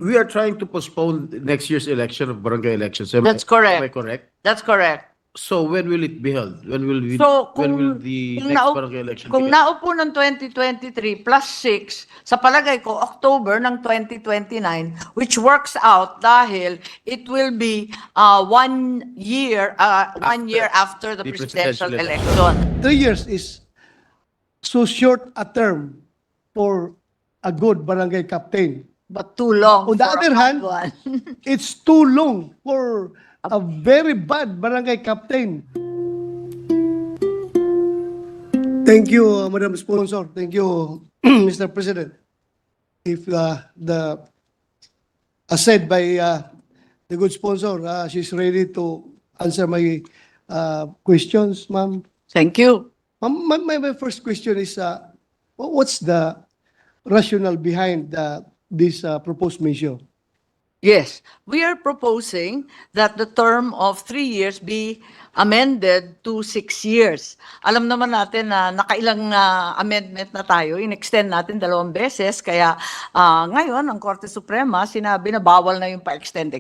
we are trying to postpone next year's election of barangay elections. Am That's I correct. correct? That's correct. So when will it be held? So when will kung the kung next naup barangay election kung be held? naupo ng 2023 plus 6, sa palagay ko October ng 2029, which works out dahil it will be 1 year after the the presidential presidential election. 3 years is so short a term for a good barangay captain. But too long On the for other a hand, bad one. It's too long for a very bad barangay captain. Thank you, Madam Sponsor. Thank you, Mr. President. If as said by the good sponsor, she's ready to answer my questions, ma'am. Thank you. My first question is, what's the rationale behind this proposed measure? Yes, we are proposing that the term of 3 years be amended to 6 years. Alam naman natin na nakailang amendment na tayo, in-extend natin 2 beses, kaya ngayon ang Korte Suprema sinabi na bawal na yung pa-extend.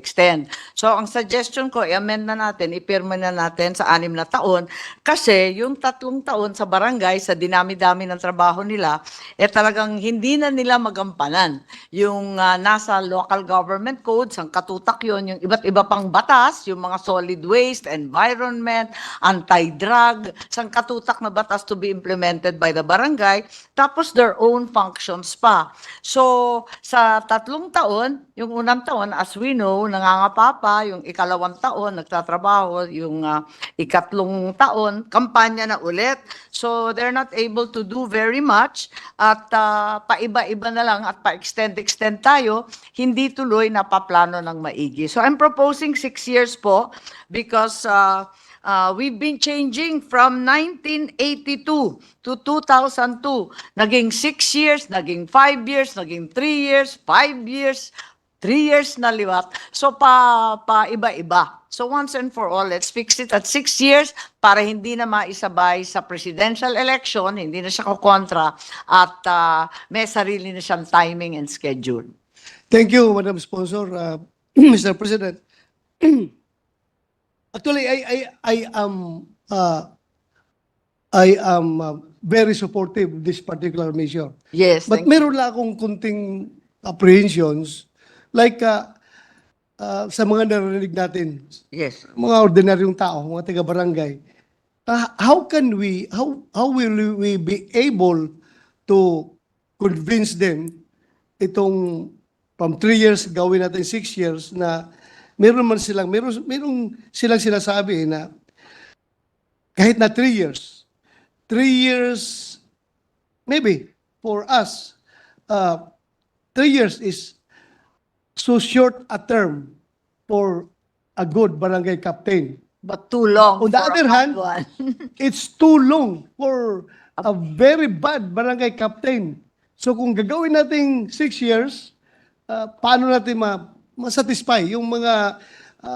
So ang suggestion ko, i-amend na natin, ipirma na natin sa 6 na taon, kasi yung 3 taon sa barangay, sa dinami-dami ng trabaho nila, talagang hindi na nila magampanan. Yung nasa local government codes, ang katutak yun, yung iba't iba pang batas, yung mga solid waste, environment, anti-drug, sang katutak na batas to be implemented by the barangay, tapos their own functions pa. So, sa 3 taon, yung unang taon, as we know, nangangapapa, yung ikalawang taon, nagtatrabaho, yung ikatlong taon, kampanya na ulit. So, they're not able to do very much, at paiba-iba na lang at pa-extend tayo, hindi tuloy na paplano ng maigi. So, I'm proposing 6 years po because we've been changing from 1982 to 2002. Naging 6 years, naging 5 years, naging 3 years, 5 years, 3 years na liwat. So iba-iba. So once and for all, let's fix it at 6 years para hindi na maisabay sa presidential election, hindi na siya kukontra, at may sarili na siyang timing and schedule. Thank you, Madam Sponsor. Mr. President. Actually, I am very supportive of this particular measure. Yes, But thank you. meron lang akong kunting apprehensions, like sa mga narinig natin, Yes. mga ordinaryong tao, mga taga-barangay, how will we be able to convince them itong from 3 years gawin natin 6 years na meron silang sinasabi na kahit na 3 years, maybe for us, 3 years is so short a term for a good barangay captain. But too long On the for a other bad hand, one. it's too long for a very bad barangay captain. So kung gagawin natin 6 years, paano natin ma-satisfy yung mga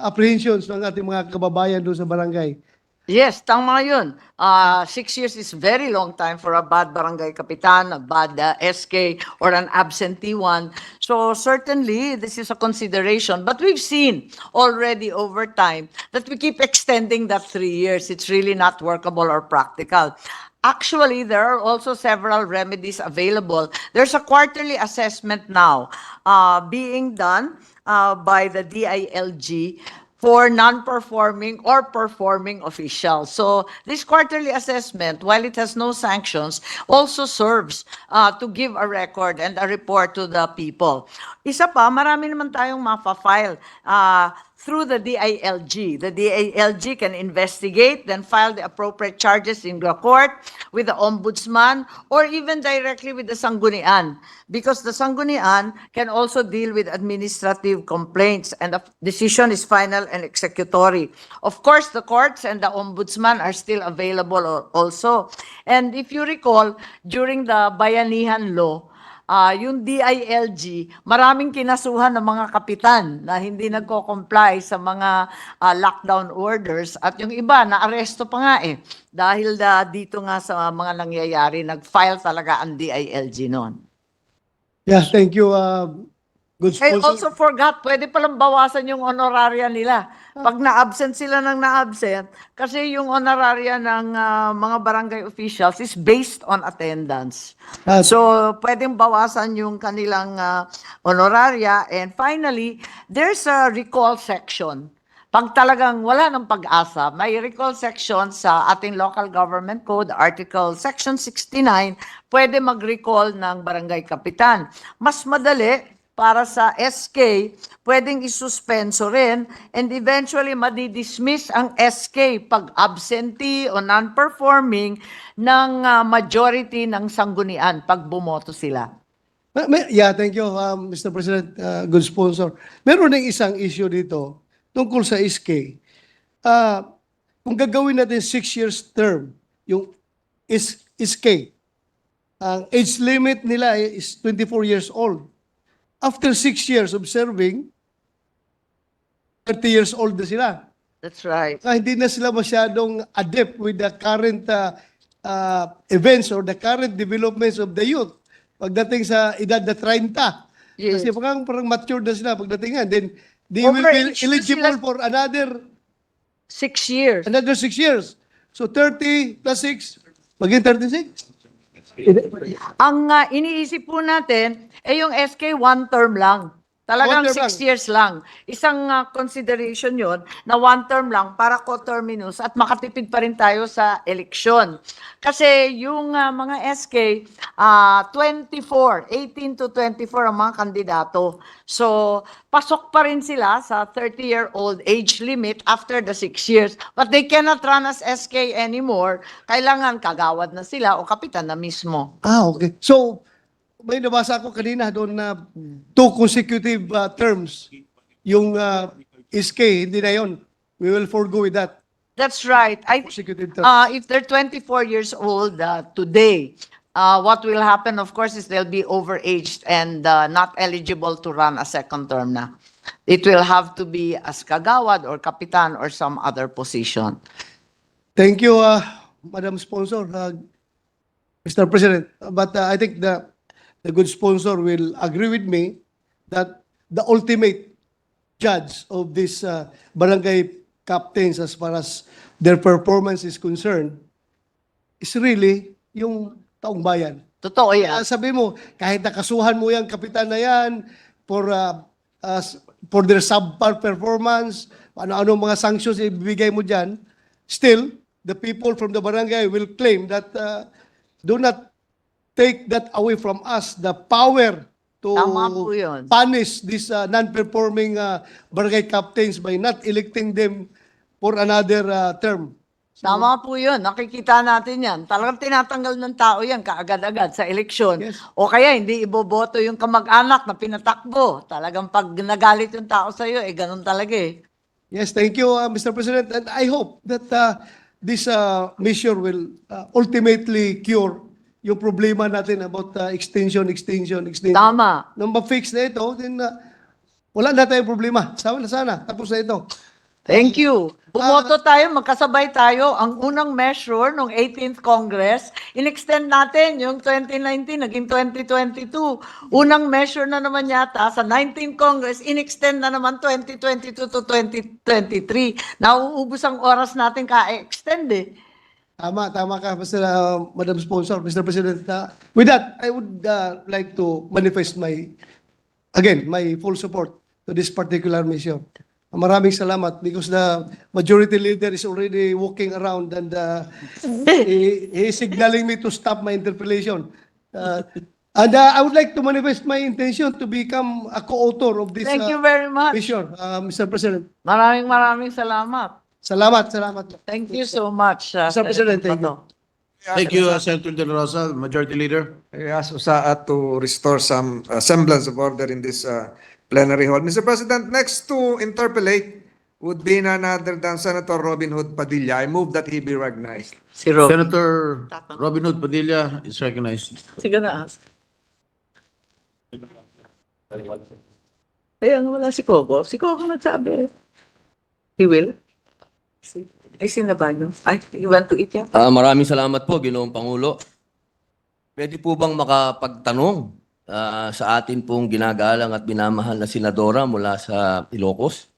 apprehensions ng ating mga kababayan doon sa barangay? Yes, tama yun. 6 years is very long time for a bad barangay kapitan, a bad SK, or an absentee one. So certainly, this is a consideration. But we've seen already over time that we keep extending that 3 years. It's really not workable or practical. Actually, there are also several remedies available. There's a quarterly assessment now being done by the DILG for non-performing or performing officials. So this quarterly assessment, while it has no sanctions, also serves to give a record and a report to the people. Isa pa, marami naman tayong mapa-file through the DILG. The DILG can investigate, then file the appropriate charges in the court with the ombudsman or even directly with the sanggunian, because the sanggunian can also deal with administrative complaints and the decision is final and executory. Of course, the courts and the ombudsman are still available also. And if you recall, during the Bayanihan Law, yung DILG, maraming kinasuhan ng mga kapitan na hindi nagko-comply sa mga lockdown orders, at yung iba na-aresto pa nga dahil dito nga sa mga nangyayari, nag-file talaga ang DILG noon. Yes, thank you, good I sponsor. also forgot, pwede palang bawasan yung honoraria nila. Pag na-absent sila ng na-absent, kasi yung honoraria ng mga barangay officials is based on attendance. Ah, So, pwedeng bawasan yung kanilang honoraria. And finally, there's a recall section. Pag talagang wala ng pag-asa, may recall section sa ating local government code, article section 69, pwede mag-recall ng barangay kapitan. Mas madali para sa SK, pwedeng isuspenso rin and eventually madidismiss ang SK pag absentee o non-performing ng majority ng sanggunian pag bumoto sila. Yeah, thank you, Mr. President, good sponsor. Meron ding isang issue dito tungkol sa SK. Kung gagawin natin 6 years term, yung SK, ang age limit nila is 24 years old. After 6 years of serving, 30 years old na sila. That's right. Hindi na sila masyadong adept with the current events or the current developments of the youth. Pagdating sa edad na 30. Yes. Kasi parang mature na sila pagdating nga. Then they will Overage be na eligible sila. for another 6 years. 6 years. So 30 plus 6, maging 36. Ang iniisip po natin, yung SK one term lang. Talagang One term 6 years lang. Isang consideration yon na one term lang para coterminous at makatipid pa rin tayo sa eleksyon. Kasi yung mga SK, 18 to 24 ang mga kandidato. So, pasok pa rin sila sa 30-year-old age limit after the 6 years. But they cannot run as SK anymore. Kailangan kagawad na sila o kapitan na mismo. Okay. So, may nabasa ko kanina doon na 2 consecutive terms. Yung SK, hindi na yun. We will forgo with that. That's right. Consecutive terms. If they're 24 years old today, what will happen, of course, is they'll be overaged and not eligible to run a second term na. It will have to be as kagawad or kapitan or some other position. Thank you, Madam Sponsor, Mr. President. But I think the good sponsor will agree with me that the ultimate judge of this barangay captains as far as their performance is concerned is really yung taong bayan. Totoo yan. Sabi mo, kahit nakasuhan mo yung kapitan na yan for their subpar performance, ano-ano mga sanctions ibibigay mo dyan, still, the people from the barangay will claim that do not take that away from us, the power to Tama po yun. punish these non-performing barangay captains by not electing them for another term. Tama po yun. Nakikita natin yan. Talagang tinatanggal ng tao yan kaagad-agad sa eleksyon. Yes. O kaya hindi iboboto yung kamag-anak na pinatakbo. Talagang pag nagalit yung tao sa'yo, ganun talaga eh. Yes, thank you, Mr. President. And I hope that this measure will ultimately cure yung problema natin about extension. Tama. Nung ma-fix na ito, then wala na tayong problema. Sana, tapos na ito. Thank you. Bumoto tayo, magkasabay tayo. Ang unang measure ng 18th Congress, in-extend natin yung 2019, naging 2022. Unang measure na naman yata sa 19th Congress, in-extend na naman 2022 to 2023. Nauubos ang oras natin ka-extend eh. Tama ka, Madam Sponsor, Mr. President. With that, I would like to manifest my full support to this particular measure. Maraming salamat because the majority leader is already walking around and he is signaling me to stop my interpellation. And I would like to manifest my intention to become a co-author of this Thank you very much. measure, Mr. President. Maraming salamat. Salamat. Thank you so much. Mr. President, thank you. Bato. Thank you, Senator De La Rosa, Majority Leader. I ask USAA to restore some semblance of order in this plenary hall. Mr. President, next to interpellate would be none other than Senator Robin Hood Padilla. I move that he be recognized. Si Rob. Senator Robin Hood Padilla is recognized. Sige na. Kaya nga wala si Coco. Si Coco nagsabi. He will? Ay, sinabago. Ay, you want to eat yan? Maraming salamat po, Ginoong Pangulo. Pwede po bang makapagtanong sa atin pong ginagalang at minamahal na senadora mula sa Ilocos.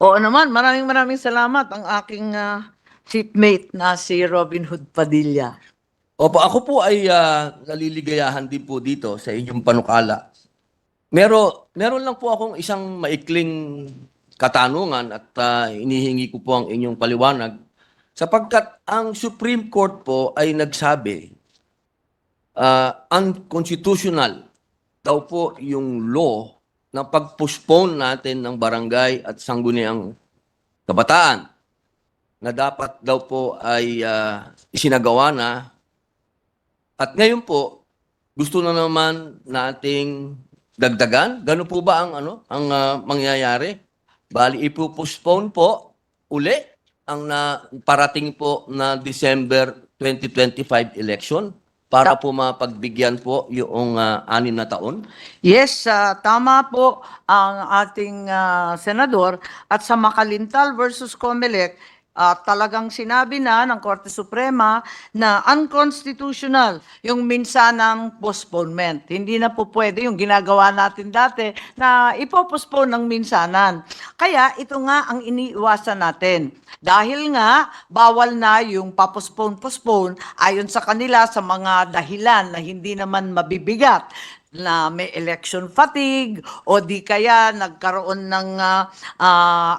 Oo naman, maraming salamat ang aking seatmate na si Robin Hood Padilla. Opo, ako po ay naliligayahan din po dito sa inyong panukala. Meron lang po akong isang maikling katanungan at inihingi ko po ang inyong paliwanag sapagkat ang Supreme Court po ay nagsabi unconstitutional daw po yung law na pag-postpone natin ng barangay at sangguniang kabataan na dapat daw po ay isinagawa na. At ngayon po, gusto na naman nating dagdagan. Gano'n po ba ang mangyayari? Bali, ipopostpone po uli ang parating po na December 2025 election para po mapagbigyan po yung 6 na taon. Yes, tama po ang ating senador at sa Makalintal versus Comelec, talagang sinabi na ng Korte Suprema na unconstitutional yung minsanang postponement. Hindi na po pwede yung ginagawa natin dati na ipopostpone ng minsanan. Kaya ito nga ang iniiwasan natin. Dahil nga bawal na yung papospone-postpone ayon sa kanila sa mga dahilan na hindi naman mabibigat na may election fatigue o di kaya nagkaroon ng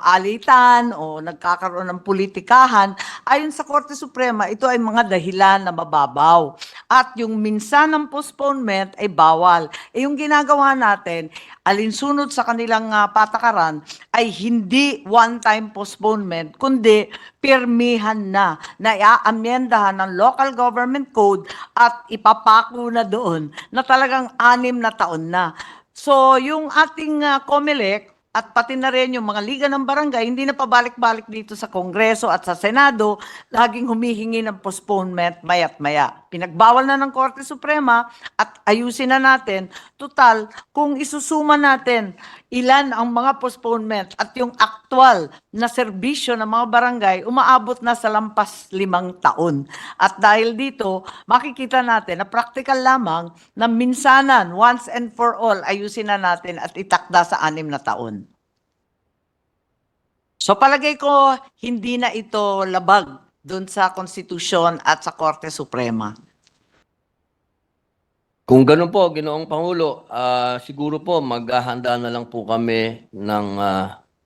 alitan o nagkakaroon ng politikahan, ayon sa Korte Suprema, ito ay mga dahilan na mababaw. At yung minsan ng postponement ay bawal. Yung ginagawa natin, alinsunod sa kanilang patakaran, ay hindi one-time postponement, kundi pirmihan na iaamyendahan ng local government code at ipapako na doon na talagang 6 na taon na. So, yung ating COMELEC at pati na rin yung mga liga ng barangay, hindi na pabalik-balik dito sa Kongreso at sa Senado, laging humihingi ng postponement maya't maya. Pinagbawal na ng Korte Suprema at ayusin na natin. Total, kung isusuma natin ilan ang mga postponement at yung actual na serbisyo ng mga barangay, umaabot na sa lampas 5 taon. At dahil dito, makikita natin na practical lamang na minsanan, once and for all, ayusin na natin at itakda sa 6 na taon. So palagay ko, hindi na ito labag doon sa Konstitusyon at sa Korte Suprema. Kung gano'n po, Ginoong Pangulo, siguro po maghahanda na lang po kami ng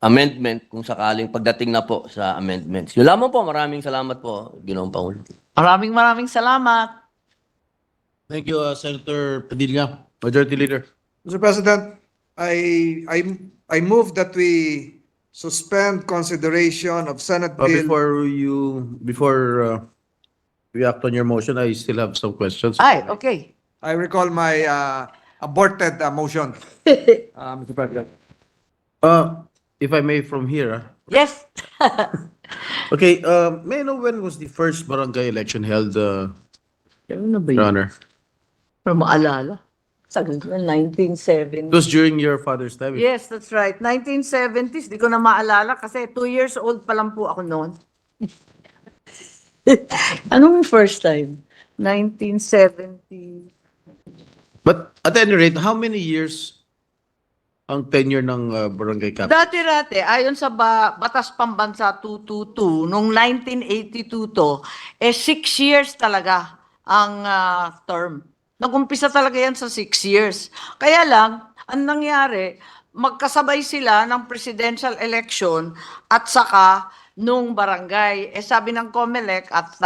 amendment kung sakaling pagdating na po sa amendments. Yun lamang po, maraming salamat po, Ginoong Pangulo. Maraming salamat. Thank you, Senator Padilla. Majority Leader. Mr. President, I move that we suspend consideration of Senate Bill. Before we act on your motion, I still have some questions. Ay, okay. I recall my aborted motion, Mr. President. If I may from here. Yes. Okay, may I know when was the first barangay election held, Ano ba Your yun? Honor? Para maalala. Sagal na, 1970. It was during your father's time. Yes, that's right. 1970s. Di ko na maalala kasi 2 years old pa lang po ako noon. Anong first time? 1970. But at any rate, how many years ang tenure ng barangay captain? Dati-rate, ayon sa Batas Pambansa 222, noong 1982 to, 6 years talaga ang term. Nag-umpisa talaga yan sa 6 years. Kaya lang, ang nangyari, magkasabay sila ng presidential election at saka nung barangay. Sabi ng COMELEC at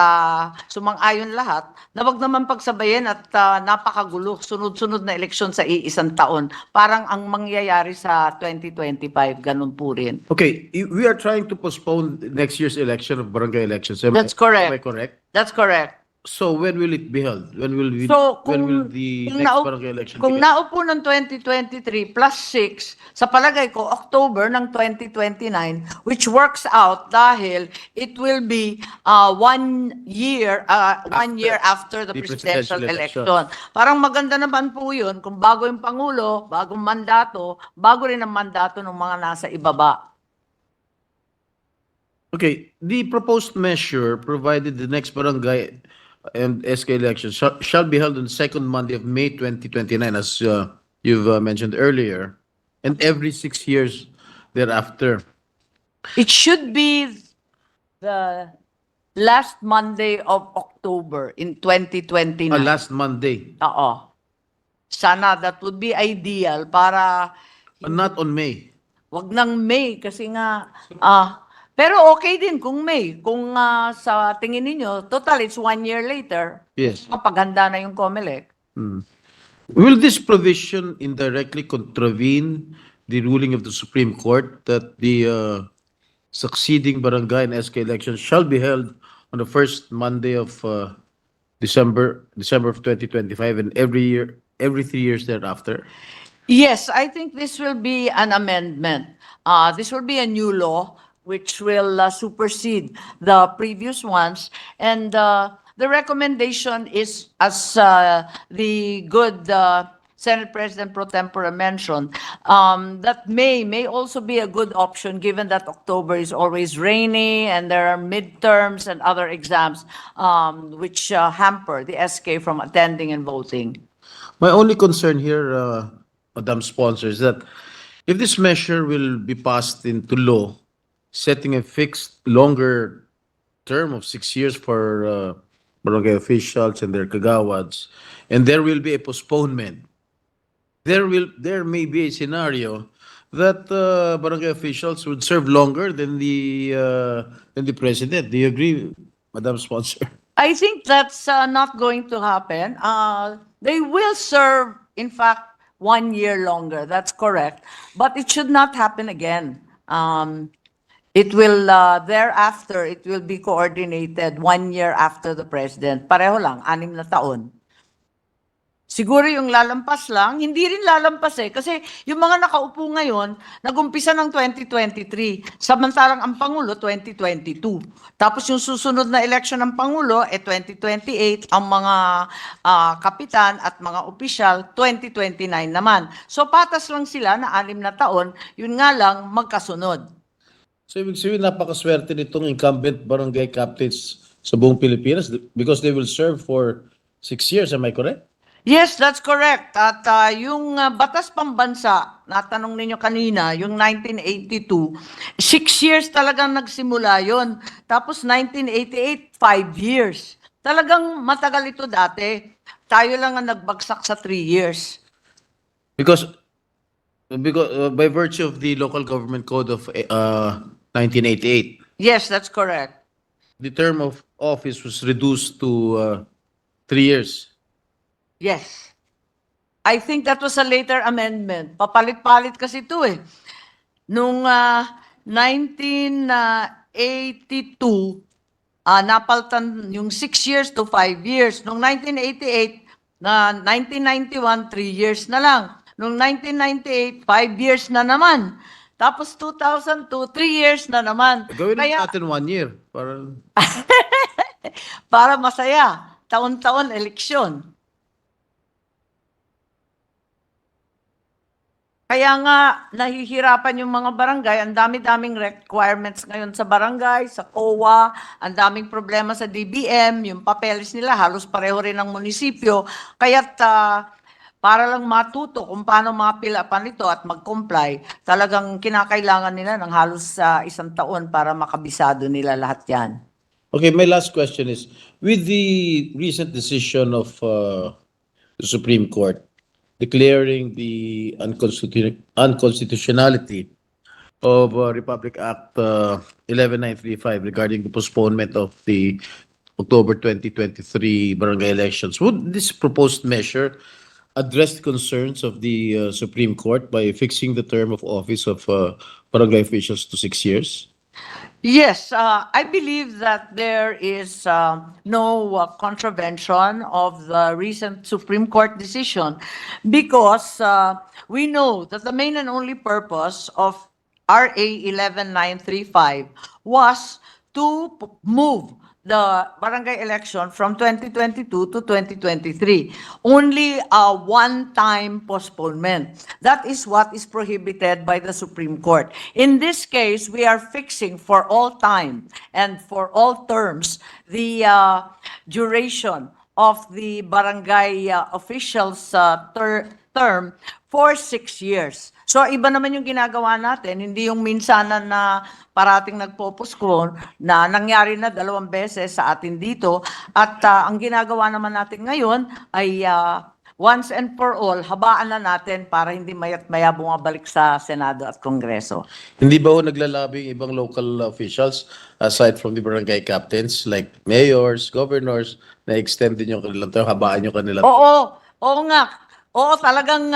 sumang-ayon lahat na wag naman pagsabayin at napakagulo, sunod-sunod na eleksyon sa iisang taon. Parang ang mangyayari sa 2025, ganun po rin. Okay, we are trying to postpone next year's election of barangay elections. That's correct. Am I correct? That's correct. So when will it be held? When will So, when will the kung next barangay election kung begin? naupo ng 2023 plus 6, sa palagay ko, October ng 2029, which works out dahil it will be 1 year after the the presidential presidential election. election. Parang maganda naman po yun kung bago yung Pangulo, bagong mandato, bago rin ang mandato ng mga nasa ibaba. Okay, the proposed measure provided the next barangay and SK elections shall be held on the second Monday of May 2029, as you've mentioned earlier, and every 6 years thereafter. It should be the last Monday of October in 2029. Last Monday, Oo. Sana that would be ideal para not on May. wag ng May kasi nga pero okay din kung May. Kung sa tingin ninyo, total it's 1 year later. Yes. Paghanda na yung COMELEC. Will this provision indirectly contravene the ruling of the Supreme Court that the succeeding barangay and SK elections shall be held on the first Monday of December of 2025 and every 3 years thereafter? Yes, I think this will be an amendment. This will be a new law which will supersede the previous ones. And the recommendation is, as the good Senate President Pro Tempore mentioned, that may also be a good option given that October is always rainy and there are midterms and other exams which hamper the SK from attending and voting. My only concern here, Madam Sponsor, is that if this measure will be passed into law, setting a fixed longer term of 6 years for barangay officials and their kagawads, and there will be a postponement, there may be a scenario that barangay officials would serve longer than the president. Do you agree, Madam Sponsor? I think that's not going to happen. They will serve, in fact, 1 year longer. That's correct. But it should not happen again. It will, thereafter, it will be coordinated 1 year after the president. Pareho lang, 6 na taon. Siguro yung lalampas lang, hindi rin lalampas kasi yung mga nakaupo ngayon, nagumpisa ng 2023, samantalang ang Pangulo 2022. Tapos yung susunod na election ng Pangulo, 2028, ang mga kapitan at mga opisyal, 2029 naman. So patas lang sila na 6 na taon, yun nga lang magkasunod. So ibig sabihin, napakaswerte nitong incumbent barangay captains sa buong Pilipinas because they will serve for 6 years, am I correct? Yes, that's correct. At yung Batas Pambansa, natanong ninyo kanina, yung 1982, 6 years talagang nagsimula yon. Tapos 1988, 5 years. Talagang matagal ito dati. Tayo lang ang nagbagsak sa 3 years. Because by virtue of the Local Government Code of 1988, Yes, that's correct. the term of office was reduced to 3 years. Yes. I think that was a later amendment. Papalit-palit kasi ito Nung 1982, napaltan yung 6 years to 5 years. Nung 1988, 1991, 3 years na lang. Nung 1998, 5 years na naman. Tapos 2002, 3 years na naman. Gawin Kaya, natin 1 year. para masaya, taon-taon eleksyon. Kaya nga, nahihirapan yung mga barangay. Ang dami-daming requirements ngayon sa barangay, sa COA, ang daming problema sa DBM, yung papeles nila halos pareho rin ng munisipyo. Kaya't para lang matuto kung paano mapilapan ito at mag-comply, talagang kinakailangan nila ng halos 1 taon para makabisado nila lahat yan. Okay, my last question is, with the recent decision of the Supreme Court declaring the unconstitutionality of Republic Act 11935 regarding the postponement of the October 2023 barangay elections, would this proposed measure address the concerns of the Supreme Court by fixing the term of office of barangay officials to 6 years? Yes, I believe that there is no contravention of the recent Supreme Court decision because we know that the main and only purpose of RA 11935 was to move the barangay election from 2022 to 2023. Only a one-time postponement. That is what is prohibited by the Supreme Court. In this case, we are fixing for all time and for all terms the duration of the barangay officials' term for 6 years. So iba naman yung ginagawa natin, hindi yung minsanan na parating nagpo-postpone na nangyari na 2 beses sa atin dito. At ang ginagawa naman natin ngayon ay once and for all, habaan na natin para hindi mayat maya bumabalik sa Senado at Kongreso. Hindi ba ho naglalabi yung ibang local officials aside from the barangay captains like mayors, governors na extend din yung kanilang term, habaan yung kanilang Oo nga. Oo, talagang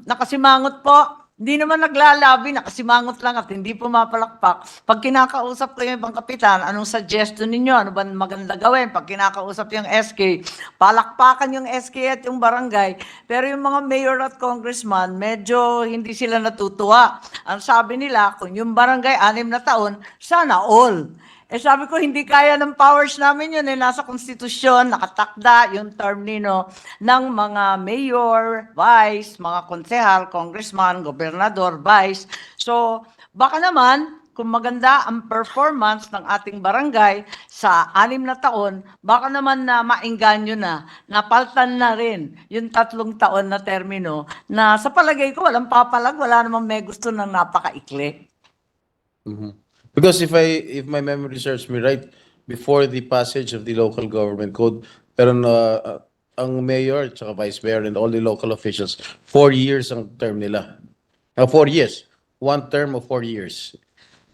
nakasimangot po. Hindi naman naglalabi, nakasimangot lang at hindi pumapalakpak. Pag kinakausap ko yung ibang kapitan, anong suggestion ninyo? Ano ba maganda gawin? Pag kinakausap yung SK, palakpakan yung SK at yung barangay. Pero yung mga mayor at congressman, medyo hindi sila natutuwa. Ang sabi nila, kung yung barangay 6 na taon, sana all. Eh sabi ko, hindi kaya ng powers namin yun. Nasa konstitusyon, nakatakda yung term nino ng mga mayor, vice, mga konsehal, congressman, gobernador, vice. So, baka naman, kung maganda ang performance ng ating barangay sa 6 na taon, baka naman na maengganyo na, napaltan na rin yung 3 taon na termino na sa palagay ko, walang papalag, wala namang may gusto ng napakaikli. Because if my memory serves me right, before the passage of the local government code, pero ang mayor at vice mayor and all the local officials, 4 years ang term nila. 4 years. One term of 4 years.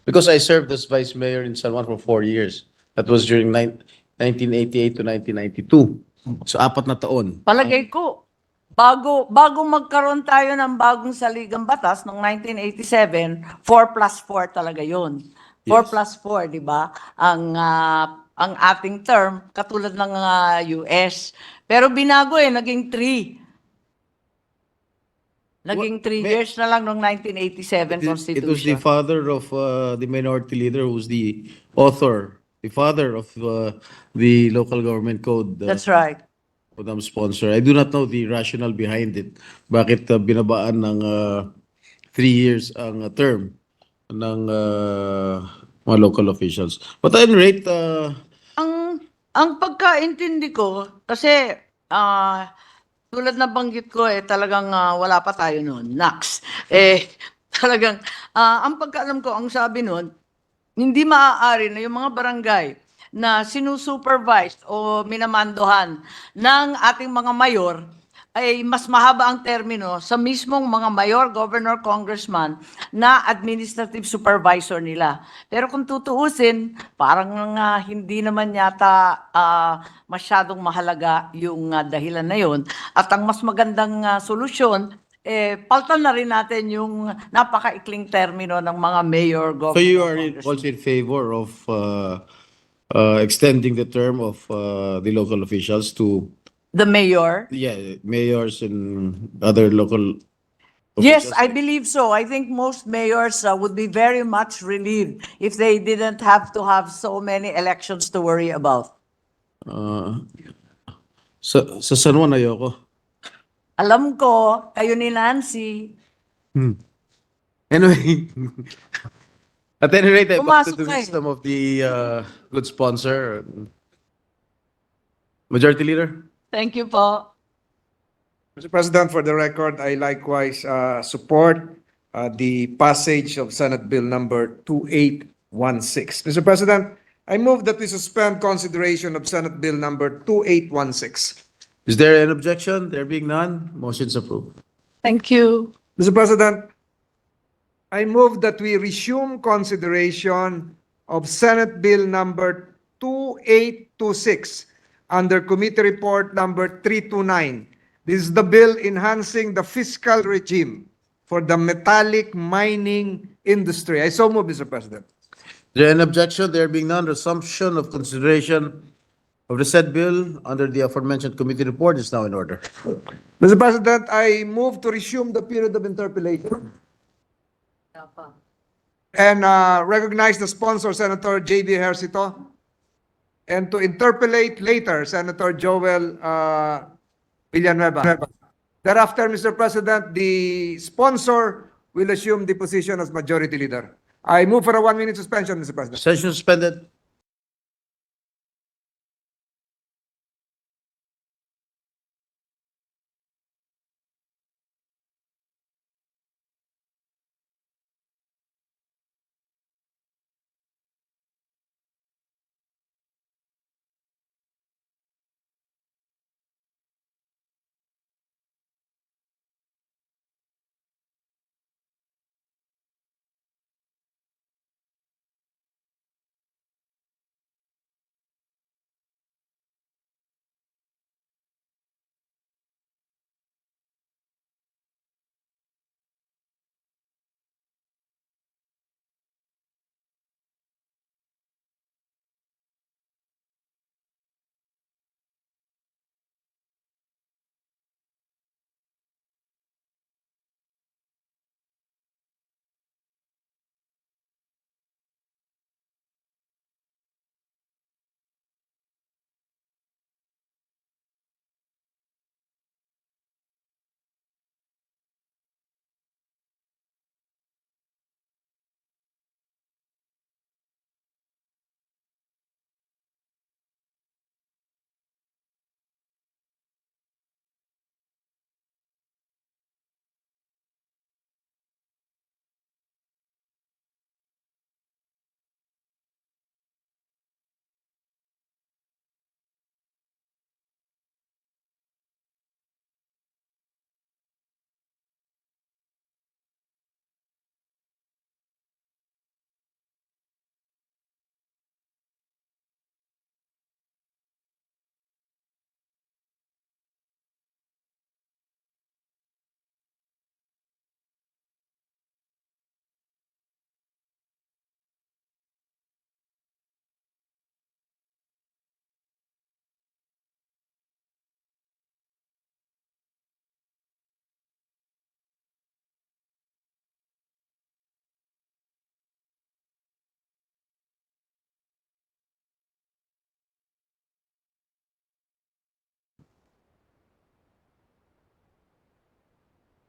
Because I served as vice mayor in San Juan for 4 years. That was during 1988 to 1992. So 4 na taon. Palagay ko, bago magkaroon tayo ng bagong saligang batas noong 1987, 4+4 talaga yun. 4+4, di ba? Ang ating term, katulad ng US. Pero binago naging 3. Naging 3 years na lang noong 1987 Constitution. It was the father of the minority leader who's the author, the father of the local government code. That's right. Madam Sponsor. I do not know the rationale behind it. Bakit binabaan ng 3 years ang term ng mga local officials. But at any rate, Ang pagkaintindi ko, kasi tulad na banggit ko, talagang wala pa tayo noon. Nax. Talagang, ang pagkaalam ko, ang sabi noon, hindi maaari na yung mga barangay na sinusupervise o minamandohan ng ating mga mayor ay mas mahaba ang termino sa mismong mga mayor, governor, congressman na administrative supervisor nila. Pero kung tutuusin, parang hindi naman yata masyadong mahalaga yung dahilan na yun. At ang mas magandang solusyon, paltan na rin natin yung napakaikling termino ng mga mayor, governor, so you are congressman. also in favor of extending the term of the local officials to The mayor? mayors and other local Yes, officials? I believe so. I think most mayors would be very much relieved if they didn't have to have so many elections to worry about. Sa San Juan, ayoko. Alam ko, kayo ni Nancy, Anyway, at any rate, I back to Pumasok the ka eh. wisdom of the good sponsor. Majority Leader? thank you po. Mr. President, for the record, I likewise support the passage of Senate Bill number 2816. Mr. President, I move that we suspend consideration of Senate Bill number 2816. Is there an objection? There being none, motion's approved. Thank you. Mr. President, I move that we resume consideration of Senate Bill number 2826 under Committee Report number 329. This is the bill enhancing the fiscal regime for the metallic mining industry. I so move, Mr. President. Is there an objection? There being none, resumption of consideration of the said bill under the aforementioned committee report is now in order. Mr. President, I move to resume the period of interpellation and recognize the sponsor, Senator J.B. Hercito. and to interpolate later Senator Joel Villanueva. Thereafter, Mr. President, the sponsor will assume the position as majority leader. I move for a 1-minute suspension, Mr. President. Session suspended.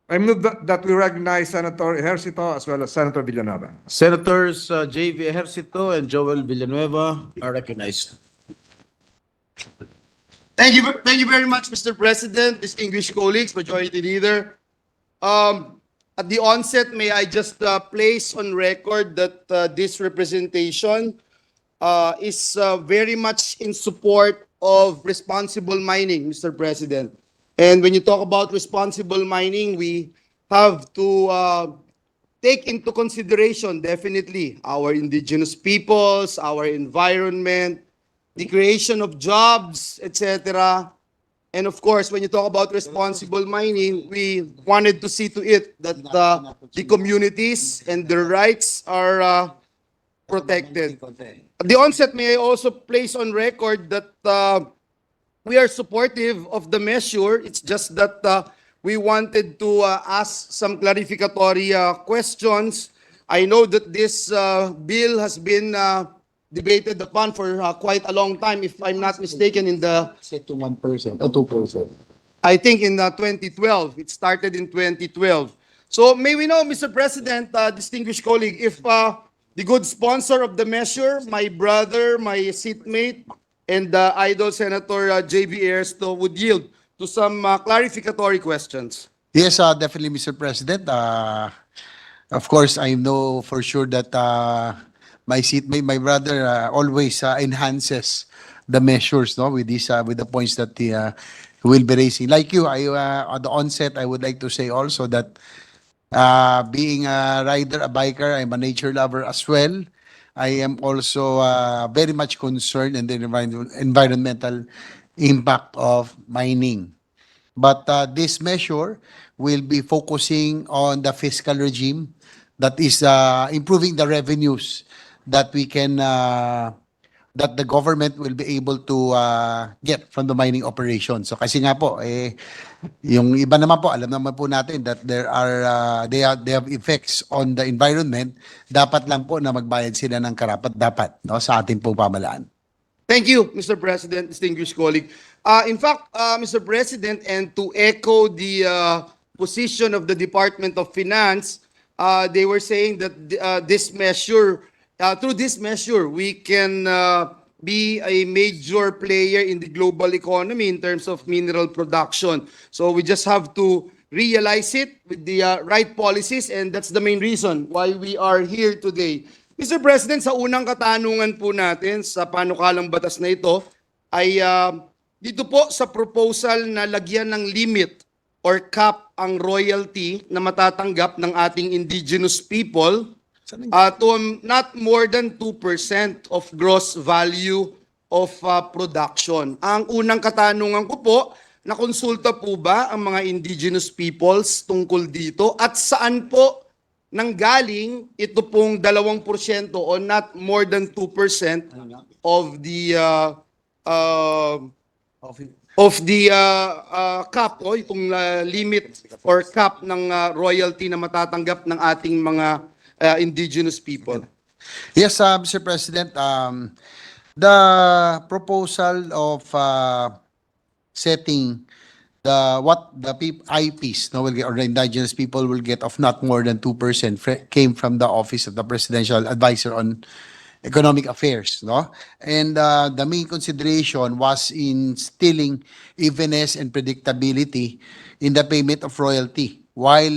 I move that we recognize Senator Ejercito as well as Senator Villanueva. Senators J.V. Ejercito and Joel Villanueva are recognized. Thank you very much, Mr. President, distinguished colleagues, Majority Leader. At the onset, may I just place on record that this representation is very much in support of responsible mining, Mr. President. And when you talk about responsible mining, we have to take into consideration definitely our indigenous peoples, our environment, the creation of jobs, etc. And of course, when you talk about responsible mining, we wanted to see to it that the communities and their rights are protected. At the onset, may I also place on record that we are supportive of the measure. It's just that we wanted to ask some clarificatory questions. I know that this bill has been debated upon for quite a long time, if I'm not mistaken, in the... Set to 1% or 2%. I think in 2012. It started in 2012. So may we know, Mr. President, distinguished colleague, if the good sponsor of the measure, my brother, my seatmate, and idol Senator J.V. Ejercito would yield to some clarificatory questions. Yes, definitely, Mr. President. Of course, I know for sure that my seatmate, my brother, always enhances the measures, no, with these, with the points that he will be raising. Like you, at the onset, I would like to say also that being a rider, a biker, I'm a nature lover as well. I am also very much concerned in the environmental impact of mining. But this measure will be focusing on the fiscal regime that is improving the revenues that we can that the government will be able to get from the mining operation. So kasi nga po yung iba naman po, alam naman po natin that there are they have effects on the environment. Dapat lang po na magbayad sila ng karapat dapat, no, sa ating pong pamahalaan. Thank you, Mr. President, distinguished colleague. In fact, Mr. President, and to echo the position of the Department of Finance, they were saying that this measure, through this measure, we can be a major player in the global economy in terms of mineral production. So we just have to realize it with the right policies, and that's the main reason why we are here today. Mr. President, sa unang katanungan po natin sa panukalang batas na ito ay dito po sa proposal na lagyan ng limit or cap ang royalty na matatanggap ng ating indigenous people to not more than 2% of gross value of production. Ang unang katanungan ko po, nakonsulta po ba ang mga indigenous peoples tungkol dito at saan po nanggaling ito pong 2% o not more than 2% of the cap o itong limit or cap ng royalty na matatanggap ng ating mga indigenous people. Yes, Mr. President, the proposal of setting what the IPs will get, or the indigenous people will get of not more than 2% came from the Office of the Presidential Advisor on Economic Affairs, no? And the main consideration was instilling evenness and predictability in the payment of royalty, while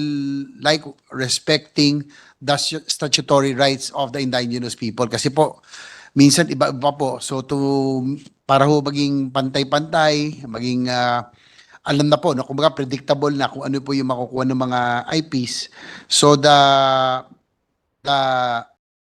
like respecting the statutory rights of the indigenous people. Kasi po, minsan iba-iba po. So para ho maging pantay-pantay, maging alam na po, no, kumbaga predictable na kung ano po yung makukuha ng mga IPs. So the